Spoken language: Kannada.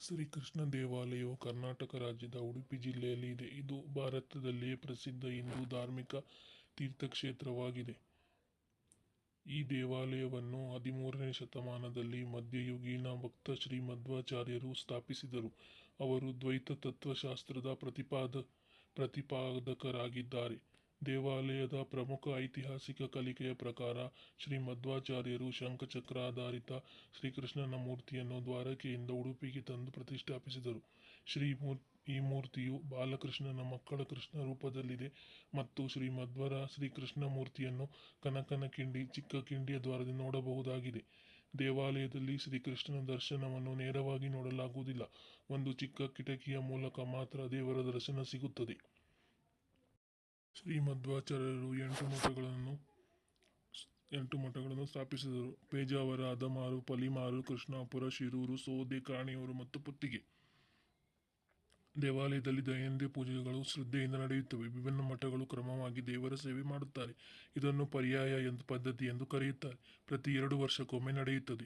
ಶ್ರೀಕೃಷ್ಣ ದೇವಾಲಯವು ಕರ್ನಾಟಕ ರಾಜ್ಯದ ಉಡುಪಿ ಜಿಲ್ಲೆಯಲ್ಲಿ ಇದೆ. ಇದು ಭಾರತದಲ್ಲಿಯೇ ಪ್ರಸಿದ್ಧ ಹಿಂದೂ ಧಾರ್ಮಿಕ ತೀರ್ಥಕ್ಷೇತ್ರವಾಗಿದೆ. ಈ ದೇವಾಲಯವನ್ನು 13ನೇ ಶತಮಾನದಲ್ಲಿ ಮಧ್ಯಯುಗೀನ ಭಕ್ತ ಶ್ರೀ ಮಧ್ವಾಚಾರ್ಯರು ಸ್ಥಾಪಿಸಿದರು. ಅವರು ದ್ವೈತ ತತ್ವಶಾಸ್ತ್ರದ ಪ್ರತಿಪಾದಕರಾಗಿದ್ದಾರೆ. ದೇವಾಲಯದ ಪ್ರಮುಖ ಐತಿಹಾಸಿಕ ಕಲಿಕೆಯ ಪ್ರಕಾರ ಶ್ರೀ ಮಧ್ವಾಚಾರ್ಯರು ಶಂಖಚಕ್ರಾಧಾರಿತ ಶ್ರೀಕೃಷ್ಣನ ಮೂರ್ತಿಯನ್ನು ದ್ವಾರಕೆಯಿಂದ ಉಡುಪಿಗೆ ತಂದು ಪ್ರತಿಷ್ಠಾಪಿಸಿದರು. ಈ ಮೂರ್ತಿಯು ಬಾಲಕೃಷ್ಣನ ಮಕ್ಕಳ ಕೃಷ್ಣ ರೂಪದಲ್ಲಿದೆ ಮತ್ತು ಶ್ರೀ ಮಧ್ವರ ಶ್ರೀಕೃಷ್ಣ ಮೂರ್ತಿಯನ್ನು ಕನಕನ ಕಿಂಡಿ, ಚಿಕ್ಕ ಕಿಂಡಿಯ ದ್ವಾರದಿಂದ ನೋಡಬಹುದಾಗಿದೆ. ದೇವಾಲಯದಲ್ಲಿ ಶ್ರೀಕೃಷ್ಣನ ದರ್ಶನವನ್ನು ನೇರವಾಗಿ ನೋಡಲಾಗುವುದಿಲ್ಲ. ಒಂದು ಚಿಕ್ಕ ಕಿಟಕಿಯ ಮೂಲಕ ಮಾತ್ರ ದೇವರ ದರ್ಶನ ಸಿಗುತ್ತದೆ. ಶ್ರೀ ಮಧ್ವಾಚಾರ್ಯರು 8 ಮಠಗಳನ್ನು ಸ್ಥಾಪಿಸಿದರು. ಪೇಜಾವರ, ಅದಮಾರು, ಪಲಿಮಾರು, ಕೃಷ್ಣಾಪುರ, ಶಿರೂರು, ಸೋದೆ, ಕಾಣಿಯೂರು ಮತ್ತು ಪುತ್ತಿಗೆ. ದೇವಾಲಯದಲ್ಲಿ ದೈನಂದಿನ ಪೂಜೆಗಳು ಶ್ರದ್ಧೆಯಿಂದ ನಡೆಯುತ್ತವೆ. ವಿಭಿನ್ನ ಮಠಗಳು ಕ್ರಮವಾಗಿ ದೇವರ ಸೇವೆ ಮಾಡುತ್ತಾರೆ. ಇದನ್ನು ಪರ್ಯಾಯ ಪದ್ಧತಿ ಎಂದು ಕರೆಯುತ್ತಾರೆ. ಪ್ರತಿ 2 ವರ್ಷಕ್ಕೊಮ್ಮೆ ನಡೆಯುತ್ತದೆ.